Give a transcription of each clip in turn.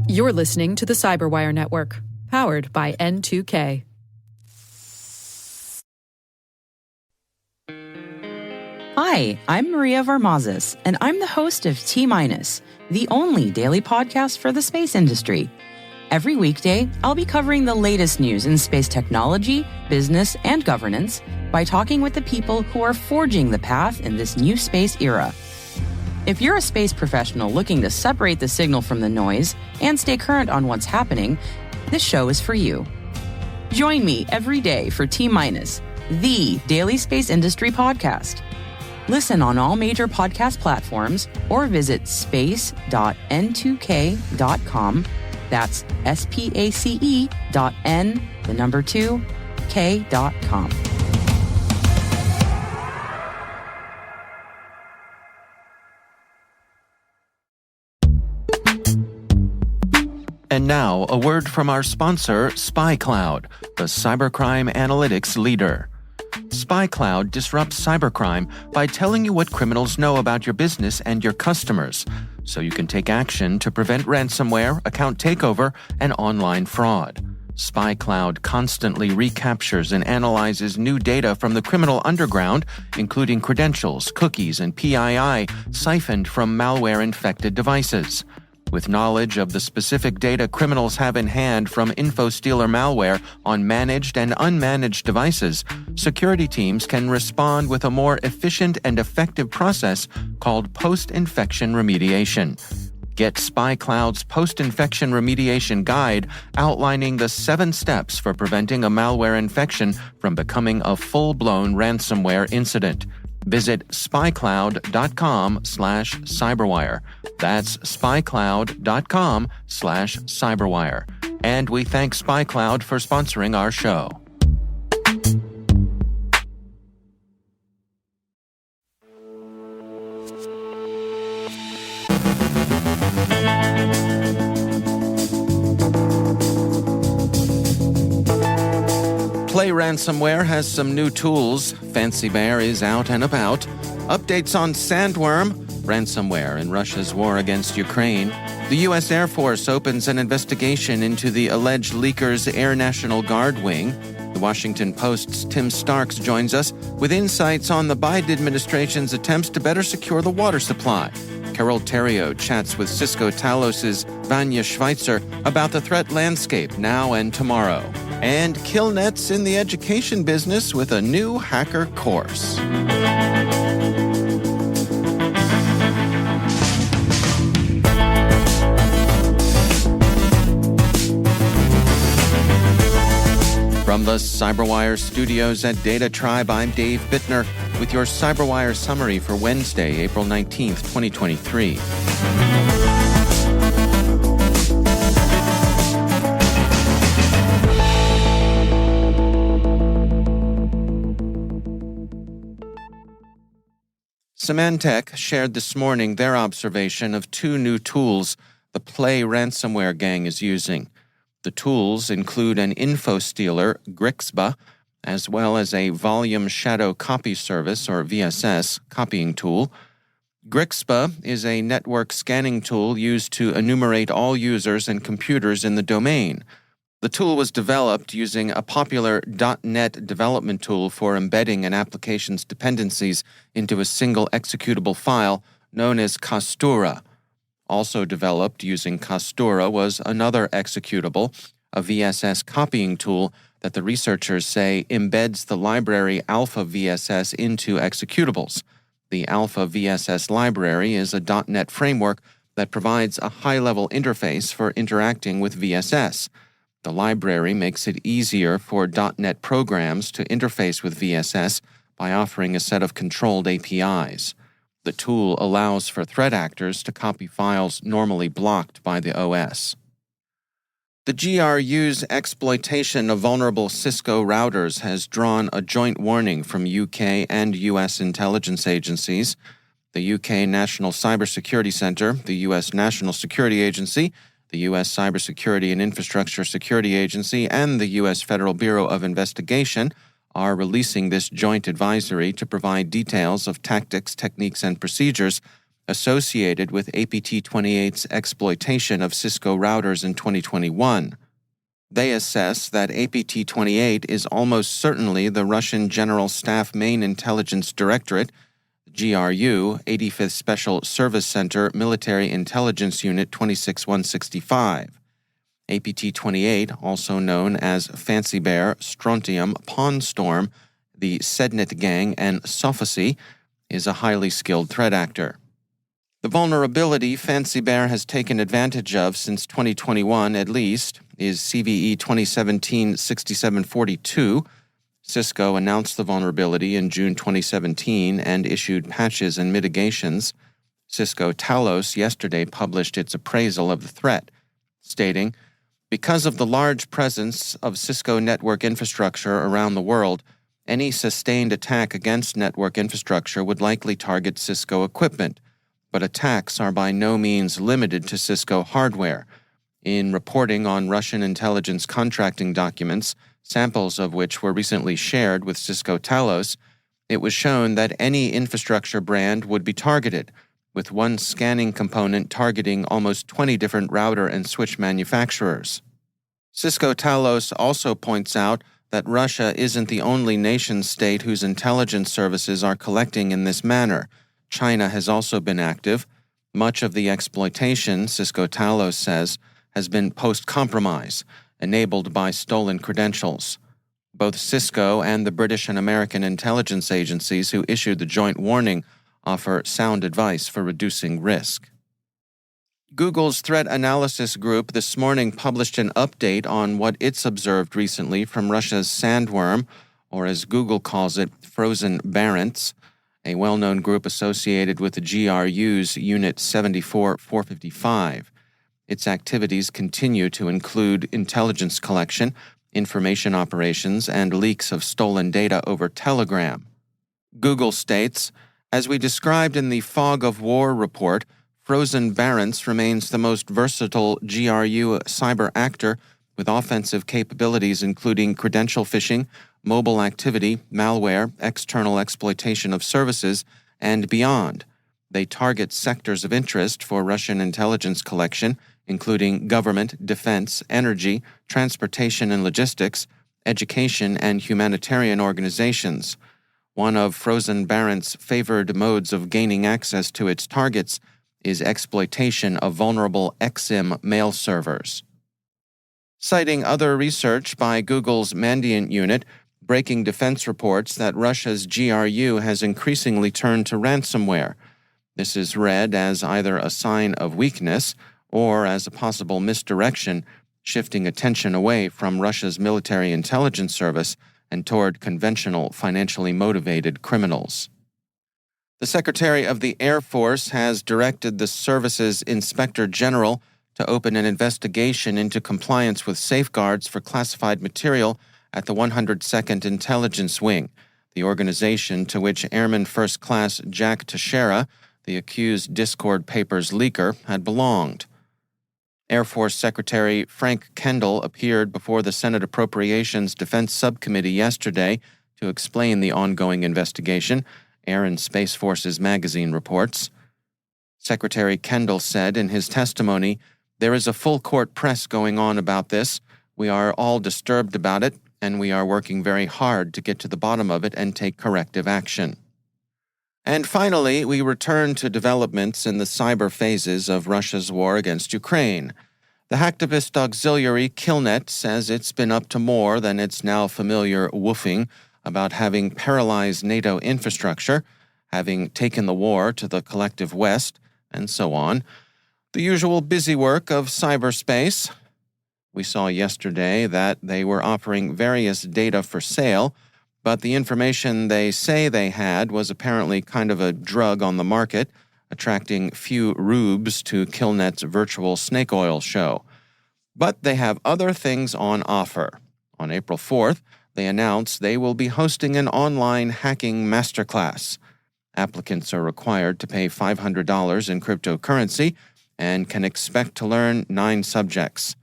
You're listening to the CyberWire Network, powered by N2K. Hi, I'm Maria Varmazes, and I'm the host of T-Minus, the only daily podcast for the space industry. Every weekday, I'll be covering the latest news in space technology, business, and governance by talking with the people who are forging the path in this new space era. If you're a space professional looking to separate the signal from the noise and stay current on what's happening, this show is for you. Join me every day for T-Minus, the daily space industry podcast. Listen on all major podcast platforms or visit space.n2k.com. That's space.n2k.com. And now, a word from our sponsor, SpyCloud, the cybercrime analytics leader. SpyCloud disrupts cybercrime by telling you what criminals know about your business and your customers, so you can take action to prevent ransomware, account takeover, and online fraud. SpyCloud constantly recaptures and analyzes new data from the criminal underground, including credentials, cookies, and PII siphoned from malware-infected devices. With knowledge of the specific data criminals have in hand from InfoStealer malware on managed and unmanaged devices, security teams can respond with a more efficient and effective process called post-infection remediation. Get SpyCloud's post-infection remediation guide outlining the 7 steps for preventing a malware infection from becoming a full-blown ransomware incident. Visit spycloud.com/cyberwire. That's spycloud.com/cyberwire. And we thank SpyCloud for sponsoring our show. Play Ransomware has some new tools. Fancy Bear is out and about. Updates on Sandworm, ransomware in Russia's war against Ukraine. The U.S. Air Force opens an investigation into the alleged leaker's Air National Guard wing. The Washington Post's Tim Starks joins us with insights on the Biden administration's attempts to better secure the water supply. Carole Theriault chats with Cisco Talos Vanja Svacjer about the threat landscape now and tomorrow. And KillNet's in the education business with a new hacker course. From the CyberWire studios at Data Tribe, I'm Dave Bittner with your CyberWire summary for Wednesday, April 19th, 2023. Symantec shared this morning their observation of 2 new tools the Play ransomware gang is using. The tools include an InfoStealer, Grixba, as well as a Volume Shadow Copy Service, or VSS, copying tool. Grixba is a network scanning tool used to enumerate all users and computers in the domain. The tool was developed using a popular .NET development tool for embedding an application's dependencies into a single executable file known as Kastura. Also developed using Kastura was another executable, a VSS copying tool that the researchers say embeds the library Alpha VSS into executables. The Alpha VSS library is a .NET framework that provides a high-level interface for interacting with VSS. The library makes it easier for .NET programs to interface with VSS by offering a set of controlled APIs. The tool allows for threat actors to copy files normally blocked by the OS. The GRU's exploitation of vulnerable Cisco routers has drawn a joint warning from UK and US intelligence agencies. The UK National Cybersecurity Center, the US National Security Agency, the U.S. Cybersecurity and Infrastructure Security Agency, and the U.S. Federal Bureau of Investigation are releasing this joint advisory to provide details of tactics, techniques, and procedures associated with APT28's exploitation of Cisco routers in 2021. They assess that APT28 is almost certainly the Russian General Staff Main Intelligence Directorate, GRU, 85th Special Service Center Military Intelligence Unit 26165. APT28, also known as Fancy Bear, Strontium, Pawn Storm, the Sednet Gang, and Sophacy, is a highly skilled threat actor. The vulnerability Fancy Bear has taken advantage of since 2021 at least is CVE 2017-6742. Cisco announced the vulnerability in June 2017 and issued patches and mitigations. Cisco Talos yesterday published its appraisal of the threat, stating, "Because of the large presence of Cisco network infrastructure around the world, any sustained attack against network infrastructure would likely target Cisco equipment, but attacks are by no means limited to Cisco hardware. In reporting on Russian intelligence contracting documents, samples of which were recently shared with Cisco Talos, it was shown that any infrastructure brand would be targeted, with one scanning component targeting almost 20 different router and switch manufacturers." Cisco Talos also points out that Russia isn't the only nation-state whose intelligence services are collecting in this manner. China has also been active. Much of the exploitation, Cisco Talos says, has been post-compromise, enabled by stolen credentials. Both Cisco and the British and American intelligence agencies who issued the joint warning offer sound advice for reducing risk. Google's threat analysis group this morning published an update on what it's observed recently from Russia's Sandworm, or as Google calls it, frozen Barents, a well-known group associated with the GRU's Unit 74455. Its activities continue to include intelligence collection, information operations, and leaks of stolen data over Telegram. Google states, "As we described in the Fog of War report, Frozen Barents remains the most versatile GRU cyber actor with offensive capabilities including credential phishing, mobile activity, malware, external exploitation of services, and beyond. They target sectors of interest for Russian intelligence collection, including government, defense, energy, transportation and logistics, education, and humanitarian organizations. One of Frozen Barents' favored modes of gaining access to its targets is exploitation of vulnerable XIM mail servers." Citing other research by Google's Mandiant unit, Breaking Defense reports that Russia's GRU has increasingly turned to ransomware. This is read as either a sign of weakness or as a possible misdirection, shifting attention away from Russia's military intelligence service and toward conventional, financially motivated criminals. The Secretary of the Air Force has directed the service's Inspector General to open an investigation into compliance with safeguards for classified material at the 102nd Intelligence Wing, the organization to which Airman First Class Jack Teixeira, the accused Discord Papers leaker, had belonged. Air Force Secretary Frank Kendall appeared before the Senate Appropriations Defense Subcommittee yesterday to explain the ongoing investigation, Air and Space Forces magazine reports. Secretary Kendall said in his testimony, "There is a full-court press going on about this. We are all disturbed about it, and we are working very hard to get to the bottom of it and take corrective action." And finally, we return to developments in the cyber phases of Russia's war against Ukraine. The hacktivist auxiliary KillNet says it's been up to more than its now familiar woofing about having paralyzed NATO infrastructure, having taken the war to the collective West, and so on. The usual busy work of cyberspace. We saw yesterday that they were offering various data for sale, but the information they say they had was apparently kind of a drug on the market, attracting few rubes to KillNet's virtual snake oil show. But they have other things on offer. On April 4th, they announced they will be hosting an online hacking masterclass. Applicants are required to pay $500 in cryptocurrency and can expect to learn 9 subjects: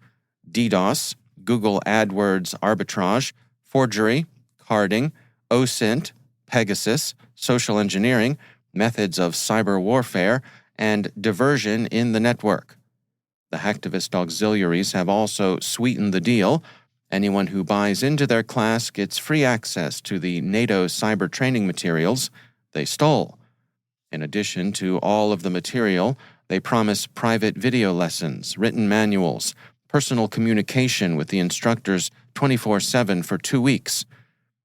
DDoS, Google AdWords arbitrage, forgery, carding, OSINT, Pegasus, social engineering, methods of cyber warfare, and diversion in the network. The hacktivist auxiliaries have also sweetened the deal. Anyone who buys into their class gets free access to the NATO cyber training materials they stole. In addition to all of the material, they promise private video lessons, written manuals, personal communication with the instructors 24/7 for 2 weeks.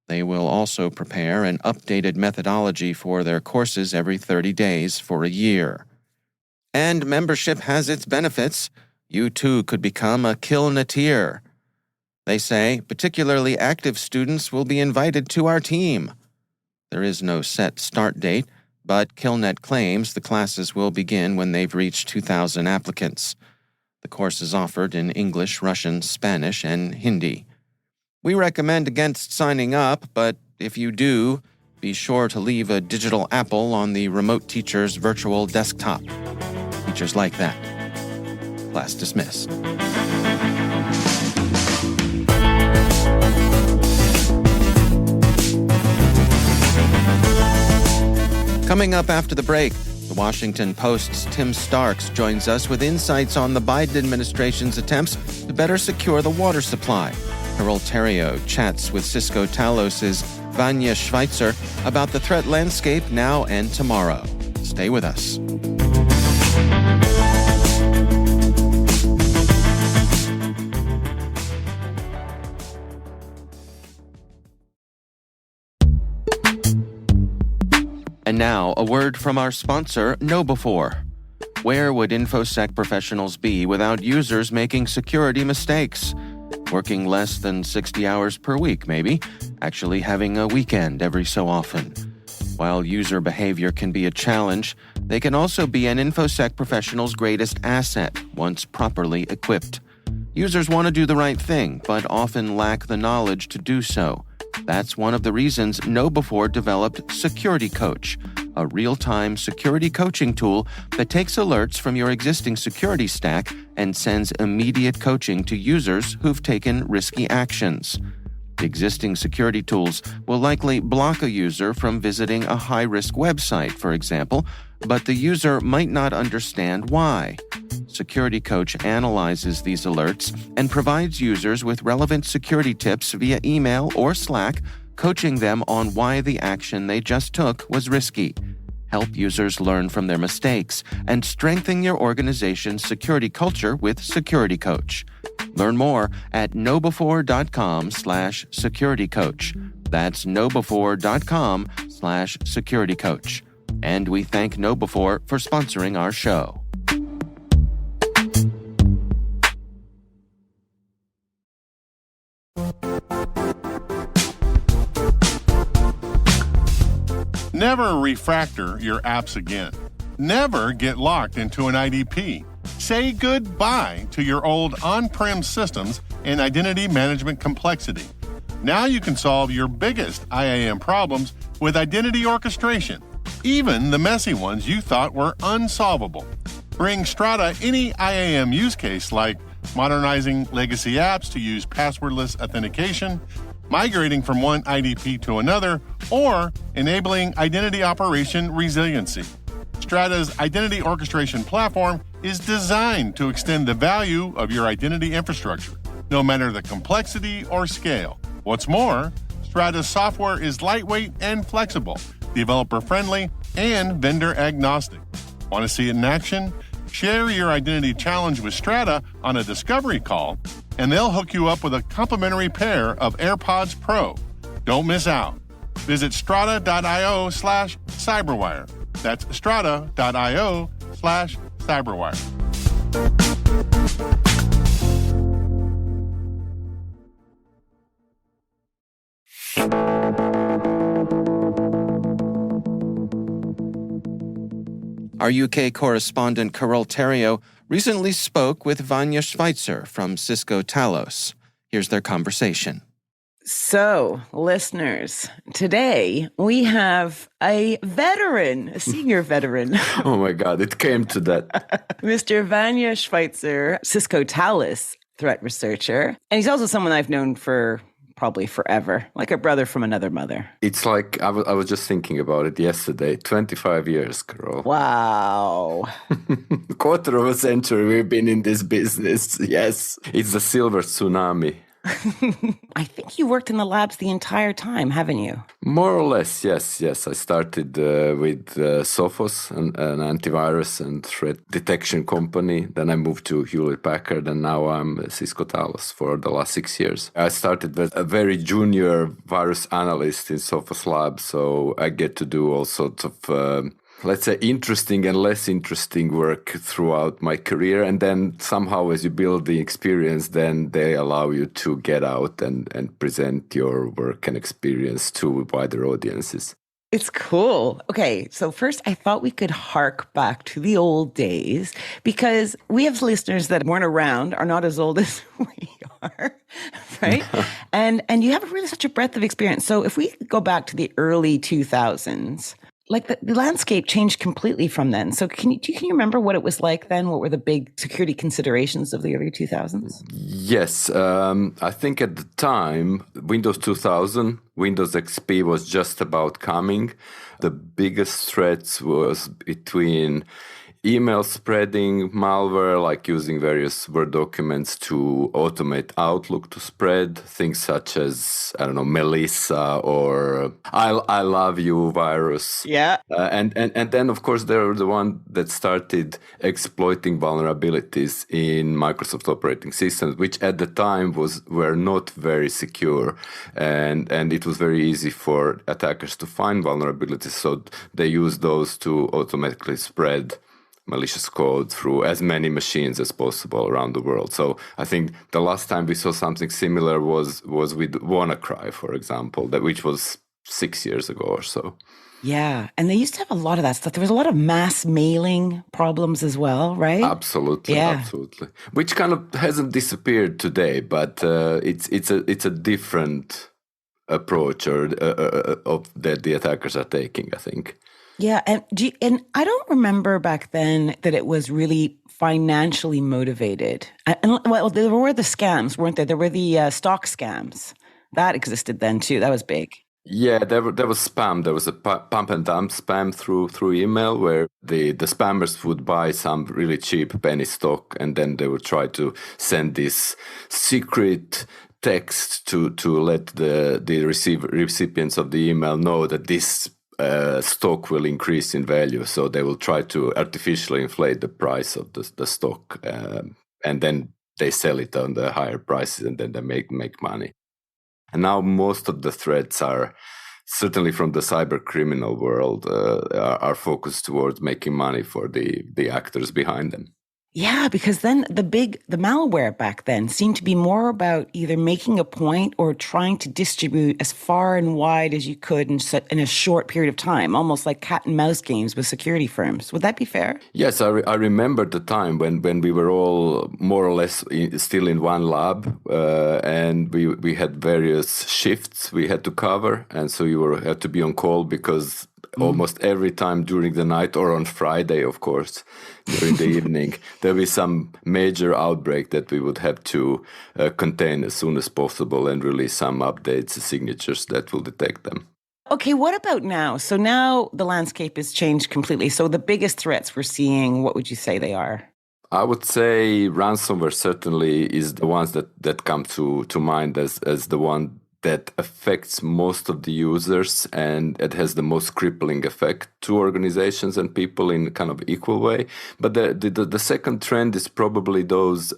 They will also prepare an updated methodology for their courses every 30 days for a year. And membership has its benefits. You too could become a KillNetier. They say particularly active students will be invited to our team. There is no set start date, but KillNet claims the classes will begin when they've reached 2,000 applicants. The course is offered in English, Russian, Spanish, and Hindi. We recommend against signing up, but if you do, be sure to leave a digital apple on the remote teacher's virtual desktop. Teachers like that. Class dismissed. Coming up after the break, the Washington Post's Tim Starks joins us with insights on the Biden administration's attempts to better secure the water supply. Carole Theriault chats with Cisco Talos' Vanja Svacjer about the threat landscape now and tomorrow. Stay with us. And now, a word from our sponsor, KnowBe4. Where would InfoSec professionals be without users making security mistakes? Working less than 60 hours per week, maybe. Actually having a weekend every so often. While user behavior can be a challenge, they can also be an InfoSec professional's greatest asset once properly equipped. Users want to do the right thing, but often lack the knowledge to do so. That's one of the reasons KnowBe4 developed Security Coach, a real-time security coaching tool that takes alerts from your existing security stack and sends immediate coaching to users who've taken risky actions. Existing security tools will likely block a user from visiting a high-risk website, for example, but the user might not understand why. Security Coach analyzes these alerts and provides users with relevant security tips via email or Slack, coaching them on why the action they just took was risky. Help users learn from their mistakes and strengthen your organization's security culture with Security Coach. Learn more at knowbe4.com/securitycoach. That's knowbe4.com/securitycoach. And we thank KnowBe4 for sponsoring our show. Never refactor your apps again. Never get locked into an IDP. Say goodbye to your old on-prem systems and identity management complexity. Now you can solve your biggest IAM problems with identity orchestration, even the messy ones you thought were unsolvable. Bring Strata any IAM use case like modernizing legacy apps to use passwordless authentication, migrating from one IDP to another, or enabling identity operation resiliency. Strata's identity orchestration platform is designed to extend the value of your identity infrastructure, no matter the complexity or scale. What's more, Strata's software is lightweight and flexible, developer-friendly, and vendor-agnostic. Want to see it in action? Share your identity challenge with Strata on a discovery call, and they'll hook you up with a complimentary pair of AirPods Pro. Don't miss out. Visit strata.io/cyberwire. That's strata.io/cyberwire. Our UK correspondent Carole Theriault recently spoke with Vanja Svacjer from Cisco Talos. Here's their conversation. So, listeners, today we have a veteran, a senior veteran. Oh my God, it came to that. Mr. Vanja Svacjer, Cisco Talos threat researcher. And he's also someone I've known for probably forever, like a brother from another mother. It's like, I was just thinking about it yesterday, 25 years, Carole. Wow. Quarter of a century we've been in this business. Yes, it's the silver tsunami. I think you worked in the labs the entire time, haven't you? More or less, yes. I started with Sophos, an antivirus and threat detection company. Then I moved to Hewlett-Packard, and now I'm a Cisco Talos for the last 6 years. I started as a very junior virus analyst in Sophos Lab, so I get to do all sorts of let's say interesting and less interesting work throughout my career. And then somehow as you build the experience, then they allow you to get out and present your work and experience to wider audiences. It's cool. Okay, so first I thought we could hark back to the old days because we have listeners that weren't around, are not as old as we are, right? and you have really such a breadth of experience. So if we go back to the early 2000s, like the landscape changed completely from then. So can you remember what it was like then? What were the big security considerations of the early 2000s? Yes, I think at the time, Windows 2000, Windows XP was just about coming. The biggest threats was between email spreading, malware, like using various Word documents to automate Outlook to spread, things such as, I don't know, Melissa or I love you virus. Yeah. And then, of course, they were the one that started exploiting vulnerabilities in Microsoft operating systems, which at the time were not very secure. And it was very easy for attackers to find vulnerabilities. So they used those to automatically spread malicious code through as many machines as possible around the world. So I think the last time we saw something similar was with WannaCry, for example, which was 6 years ago or so. Yeah, and they used to have a lot of that stuff. There was a lot of mass mailing problems as well, right? Absolutely, absolutely. Which kind of hasn't disappeared today, but it's a different approach that the attackers are taking, I think. Yeah, and I don't remember back then that it was really financially motivated. And well, there were the scams, weren't there? There were the stock scams. That existed then too. That was big. Yeah, there was spam. There was a pump and dump spam through email where the spammers would buy some really cheap penny stock and then they would try to send this secret text to let the recipients of the email know that this stock will increase in value. So they will try to artificially inflate the price of the stock and then they sell it on the higher prices and then they make money. And now most of the threats are, certainly from the cyber criminal world, are focused towards making money for the actors behind them. Yeah, because then the malware back then seemed to be more about either making a point or trying to distribute as far and wide as you could in a short period of time, almost like cat and mouse games with security firms. Would that be fair? Yes, I remember the time when we were all more or less still in one lab and we had various shifts we had to cover. And so you had to be on call because almost every time during the night or on Friday, of course, during the evening, there'll be some major outbreak that we would have to contain as soon as possible and release some updates, signatures that will detect them. Okay, what about now? So now the landscape has changed completely. So the biggest threats we're seeing, what would you say they are? I would say ransomware certainly is the ones that come to mind as the one that affects most of the users and it has the most crippling effect to organizations and people in kind of equal way. But the second trend is probably those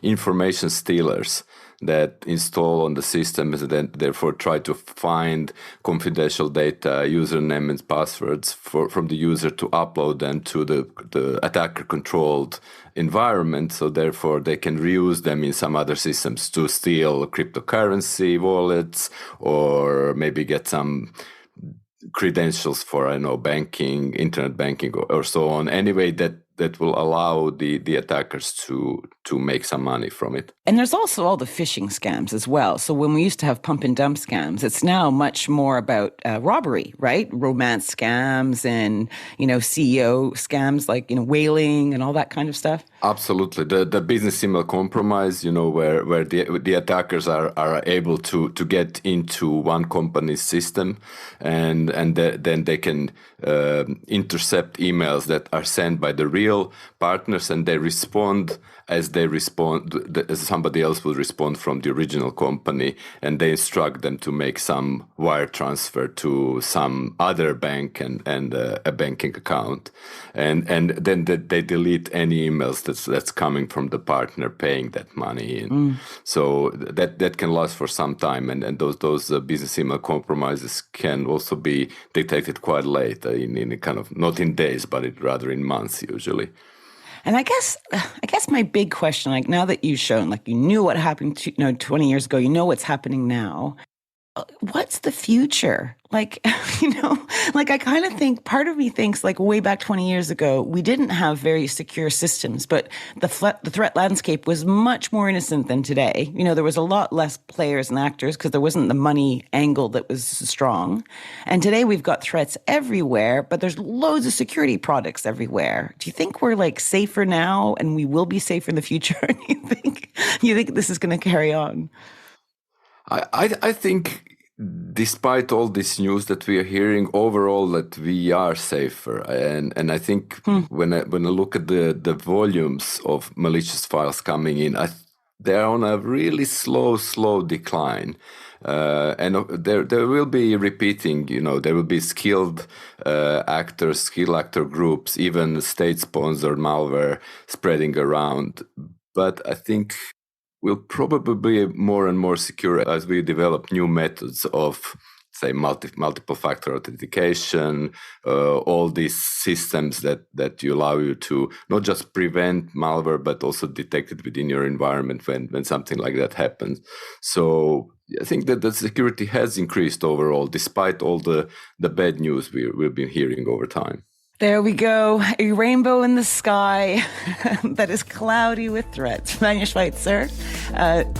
information stealers that install on the system and then therefore try to find confidential data, username and passwords from the user to upload them to the attacker-controlled environment. So therefore they can reuse them in some other systems to steal cryptocurrency wallets or maybe get some credentials for, banking, internet banking or so on. Anyway, that that will allow the attackers to make some money from it. And there's also all the phishing scams as well. So when we used to have pump and dump scams, it's now much more about robbery, right? Romance scams and, CEO scams like, whaling and all that kind of stuff. Absolutely. The business email compromise, where the attackers are able to get into one company's system and then they can intercept emails that are sent by the real partners, and they respond as somebody else will respond from the original company, and they instruct them to make some wire transfer to some other bank and a banking account, and then they delete any emails that's coming from the partner paying that money in. So that can last for some time, and those business email compromises can also be detected quite late, in kind of not in days, but rather in months usually. And I guess my big question, like now that you've shown, like you knew what happened 20 years ago, you know what's happening now. What's the future? Like, I kind of think, part of me thinks like way back 20 years ago, we didn't have very secure systems, but the threat landscape was much more innocent than today. There was a lot less players and actors because there wasn't the money angle that was strong. And today we've got threats everywhere, but there's loads of security products everywhere. Do you think we're like safer now and we will be safer in the future? You think this is going to carry on? I think despite all this news that we are hearing, overall that we are safer. And I think when I look at the volumes of malicious files coming in, they're on a really slow decline. And there will be repeating, there will be skilled skill actor groups, even state-sponsored malware spreading around. But I think will probably be more and more secure as we develop new methods of, say, multiple factor authentication, all these systems that allow you to not just prevent malware, but also detect it within your environment when something like that happens. So I think that the security has increased overall, despite all the bad news we've been hearing over time. There we go. A rainbow in the sky that is cloudy with threats. Vanja Svacjer,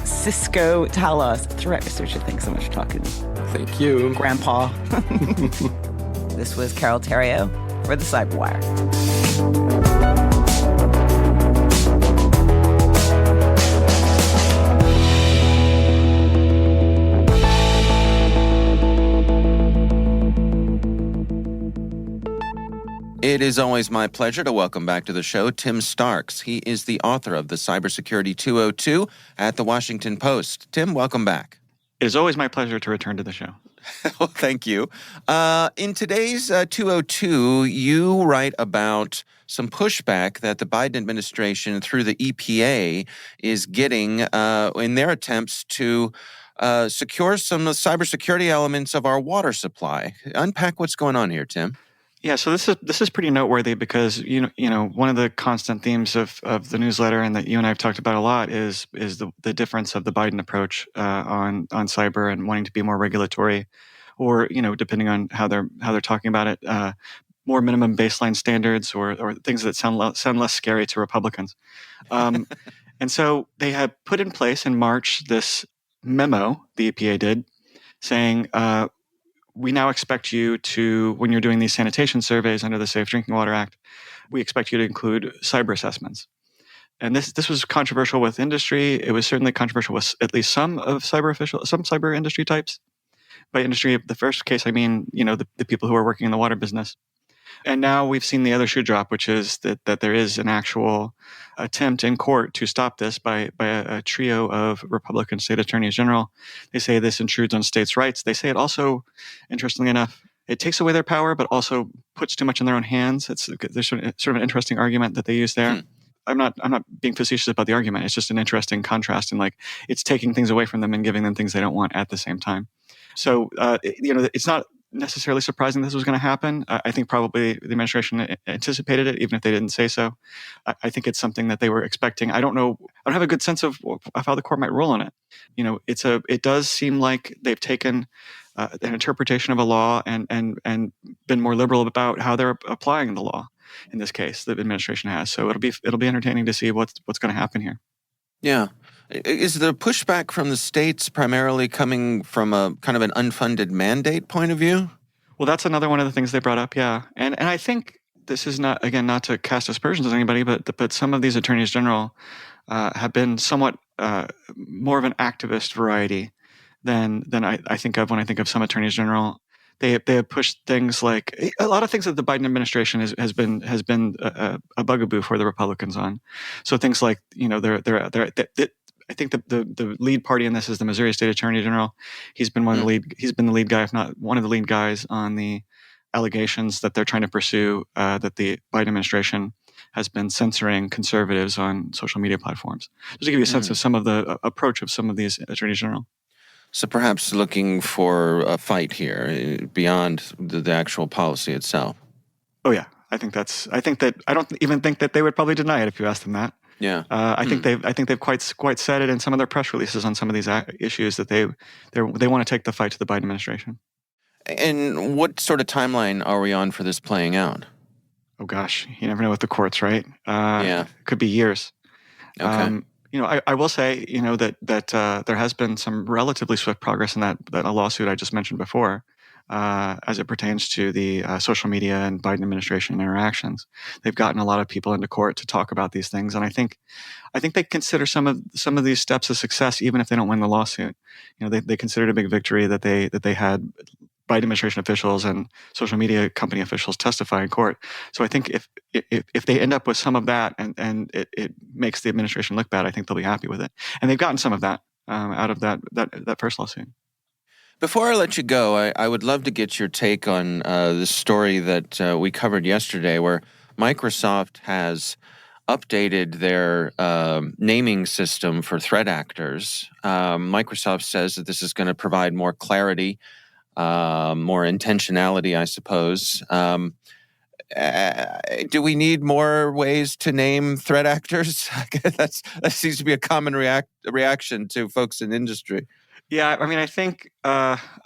Cisco Talos threat researcher. Thanks so much for talking to me. Thank you. Grandpa. This was Carole Theriault for the CyberWire. It is always my pleasure to welcome back to the show Tim Starks. He is the author of the Cybersecurity 202 at the Washington Post. Tim, welcome back. It is always my pleasure to return to the show. Well, thank you. In today's 202, you write about some pushback that the Biden administration through the EPA is getting in their attempts to secure some of the cybersecurity elements of our water supply. Unpack what's going on here, Tim. Yeah, so this is pretty noteworthy because one of the constant themes of the newsletter and that you and I have talked about a lot is the difference of the Biden approach on cyber and wanting to be more regulatory, or depending on how they're talking about it, more minimum baseline standards or things that sound less scary to Republicans. And so they have put in place in March this memo the EPA did saying. We now expect you to, when you're doing these sanitation surveys under the Safe Drinking Water Act, we expect you to include cyber assessments. And this was controversial with industry. It was certainly controversial with at least some cyber industry types. By industry, the first case, I mean, the people who are working in the water business. And now we've seen the other shoe drop, which is that there is an actual attempt in court to stop this by a trio of Republican state attorneys general. They say this intrudes on states' rights. They say it also, interestingly enough, it takes away their power, but also puts too much in their own hands. There's sort of an interesting argument that they use there. I'm not being facetious about the argument. It's just an interesting contrast in like it's taking things away from them and giving them things they don't want at the same time. So it's not necessarily surprising this was going to happen. I think probably the administration anticipated it, even if they didn't say so. I think it's something that they were expecting. I don't know. I don't have a good sense of how the court might rule on it. It does seem like they've taken an interpretation of a law and been more liberal about how they're applying the law. in this case, the administration has. So it'll be entertaining to see what's going to happen here. Yeah. Is the pushback from the states primarily coming from a kind of an unfunded mandate point of view? Well, that's another one of the things they brought up, yeah. And I think this is not to cast aspersions on anybody, but some of these attorneys general have been somewhat more of an activist variety than I think of when I think of some attorneys general. They have pushed things like a lot of things that the Biden administration has been a bugaboo for the Republicans on. So things like, I think the lead party in this is the Missouri State Attorney General. He's been he's been the lead guy, if not one of the lead guys, on the allegations that they're trying to pursue that the Biden administration has been censoring conservatives on social media platforms. Just to give you a sense of some of the approach of some of these attorneys general. So perhaps looking for a fight here beyond the actual policy itself. Oh yeah, I don't even think that they would probably deny it if you asked them that. Yeah, I think they've quite said it in some of their press releases on some of these issues that they want to take the fight to the Biden administration. And what sort of timeline are we on for this playing out? Oh gosh, you never know with the courts, right? It could be years. Okay. I will say, that there has been some relatively swift progress in that lawsuit I just mentioned before, as it pertains to the social media and Biden administration interactions. They've gotten a lot of people into court to talk about these things, and I think they consider some of these steps a success, even if they don't win the lawsuit. They considered a big victory that they had Biden administration officials and social media company officials testify in court. So I think if they end up with some of that and it makes the administration look bad, I think they'll be happy with it. And they've gotten some of that out of that first lawsuit. Before I let you go, I would love to get your take on the story that we covered yesterday, where Microsoft has updated their naming system for threat actors. Microsoft says that this is going to provide more clarity, more intentionality, I suppose. Do we need more ways to name threat actors? That seems to be a common reaction to folks in industry. Yeah, I mean, I think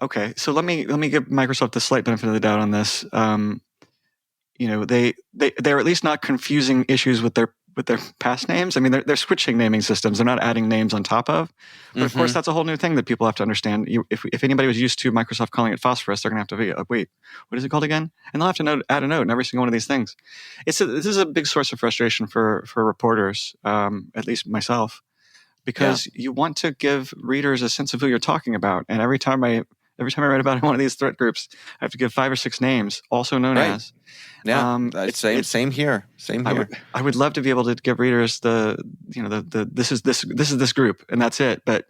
okay. So let me give Microsoft the slight benefit of the doubt on this. They're at least not confusing issues with their past names. I mean, they're switching naming systems. They're not adding names on top of. But of course, that's a whole new thing that people have to understand. If anybody was used to Microsoft calling it phosphorus, they're going to have to wait. What is it called again? And they'll have to add a note in every single one of these things. This is a big source of frustration for reporters, at least myself, because you want to give readers a sense of who you're talking about. And every time I write about one of these threat groups, I have to give 5 or 6 names, also known as. Yeah, same here. Same here. I would love to be able to give readers this is this group, and that's it. But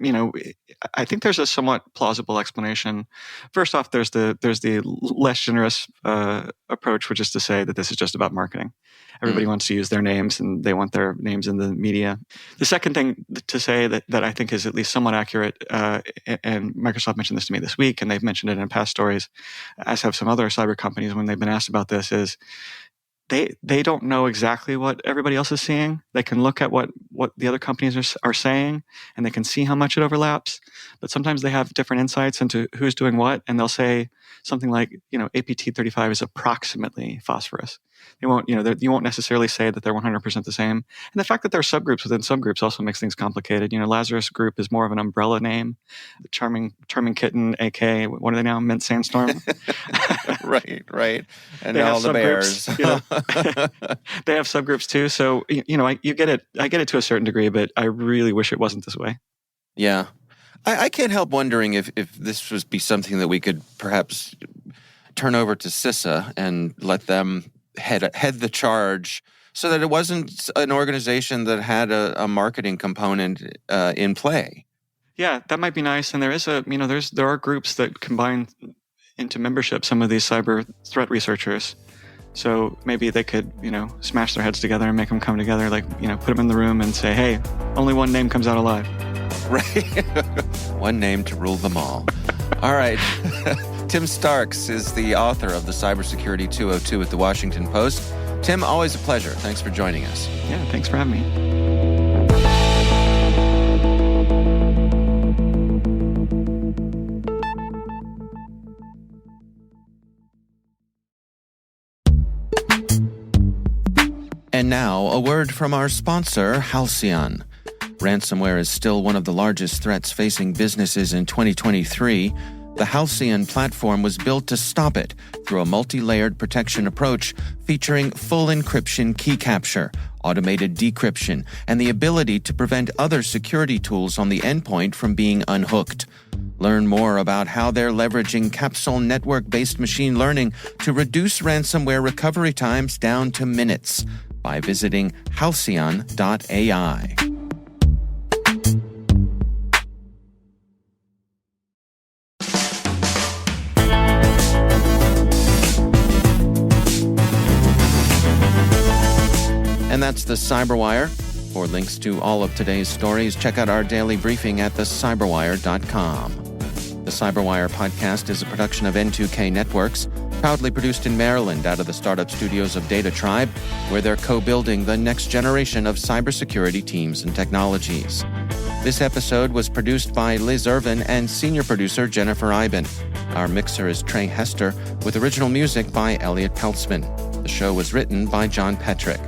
I think there's a somewhat plausible explanation. First off, there's the less generous approach, which is to say that this is just about marketing. Everybody wants to use their names, and they want their names in the media. The second thing to say that I think is at least somewhat accurate, and Microsoft mentioned this to me this week, and they've mentioned it in past stories, as have some other cyber companies when they've been asked about this, is they don't know exactly what everybody else is seeing. They can look at what the other companies are saying, and they can see how much it overlaps. But sometimes they have different insights into who's doing what, and they'll say something like, APT35 is approximately phosphorus. They won't, you won't necessarily say that they're 100% the same. And the fact that there are subgroups within subgroups also makes things complicated. Lazarus Group is more of an umbrella name. The Charming Kitten, AK, what are they now? Mint Sandstorm. Right. And they all the bears. They have subgroups too. So you get it. I get it to a certain degree, but I really wish it wasn't this way. Yeah. I can't help wondering if this would be something that we could perhaps turn over to CISA and let them head the charge, so that it wasn't an organization that had a marketing component in play. Yeah, that might be nice. And there is there are groups that combine into membership some of these cyber threat researchers. So maybe they could, smash their heads together and make them come together, put them in the room and say, hey, only one name comes out alive. Right. One name to rule them all. All right. Tim Starks is the author of the Cybersecurity 202 at the Washington Post. Tim, always a pleasure. Thanks for joining us. Yeah, thanks for having me. And now, a word from our sponsor, Halcyon. Ransomware is still one of the largest threats facing businesses in 2023. The Halcyon platform was built to stop it through a multi-layered protection approach featuring full encryption key capture, automated decryption, and the ability to prevent other security tools on the endpoint from being unhooked. Learn more about how they're leveraging capsule network-based machine learning to reduce ransomware recovery times down to minutes by visiting halcyon.ai. And that's the CyberWire. For links to all of today's stories, check out our daily briefing at thecyberwire.com. The CyberWire podcast is a production of N2K Networks, proudly produced in Maryland out of the startup studios of Data Tribe, where they're co-building the next generation of cybersecurity teams and technologies. This episode was produced by Liz Irvin and senior producer Jennifer Iben. Our mixer is Trey Hester, with original music by Elliot Peltzman. The show was written by John Petrick.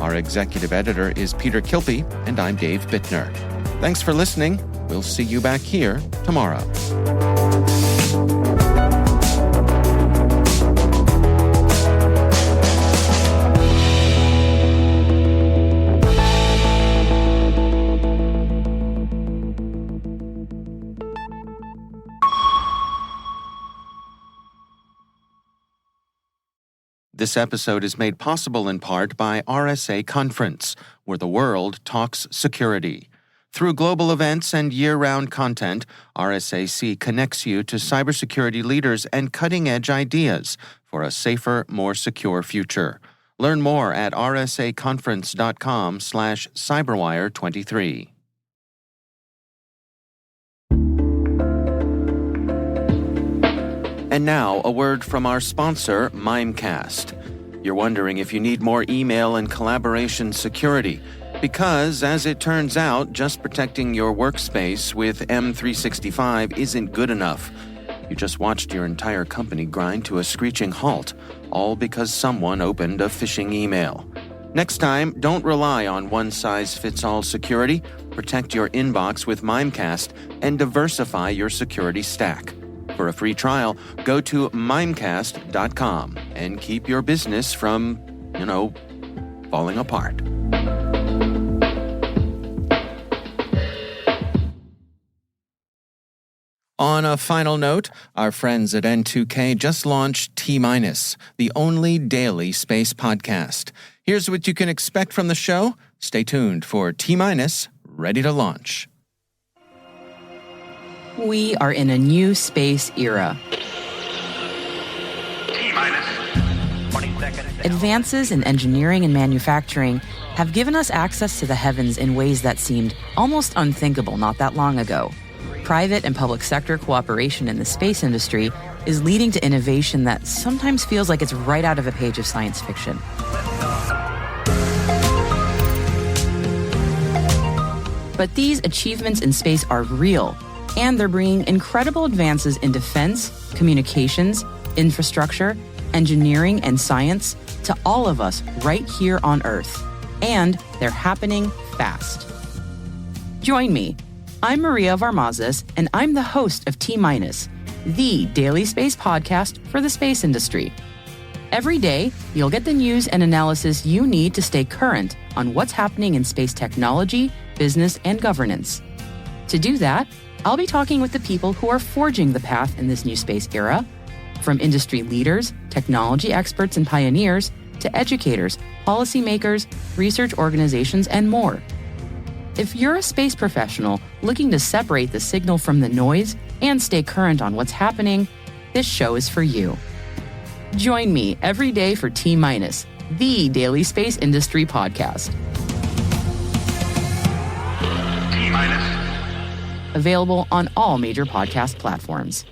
Our executive editor is Peter Kilpie, and I'm Dave Bittner. Thanks for listening. We'll see you back here tomorrow. This episode is made possible in part by RSA Conference, where the world talks security. Through global events and year-round content, RSAC connects you to cybersecurity leaders and cutting-edge ideas for a safer, more secure future. Learn more at rsaconference.com/cyberwire23. And now, a word from our sponsor, Mimecast. You're wondering if you need more email and collaboration security, because, as it turns out, just protecting your workspace with M365 isn't good enough. You just watched your entire company grind to a screeching halt, all because someone opened a phishing email. Next time, don't rely on one-size-fits-all security. Protect your inbox with Mimecast and diversify your security stack. For a free trial, go to mimecast.com and keep your business from, falling apart. On a final note, our friends at N2K just launched T-, the only daily space podcast. Here's what you can expect from the show. Stay tuned for T-, ready to launch. We are in a new space era. Advances in engineering and manufacturing have given us access to the heavens in ways that seemed almost unthinkable not that long ago. Private and public sector cooperation in the space industry is leading to innovation that sometimes feels like it's right out of a page of science fiction. But these achievements in space are real, and they're bringing incredible advances in defense, communications, infrastructure, engineering, and science to all of us right here on Earth. And they're happening fast. Join me. I'm Maria Varmazes, and I'm the host of T-, the daily space podcast for the space industry. Every day, you'll get the news and analysis you need to stay current on what's happening in space technology, business, and governance. To do that, I'll be talking with the people who are forging the path in this new space era, from industry leaders, technology experts and pioneers, to educators, policymakers, research organizations, and more. If you're a space professional looking to separate the signal from the noise and stay current on what's happening, this show is for you. Join me every day for T-, the daily space industry podcast. T-. Available on all major podcast platforms.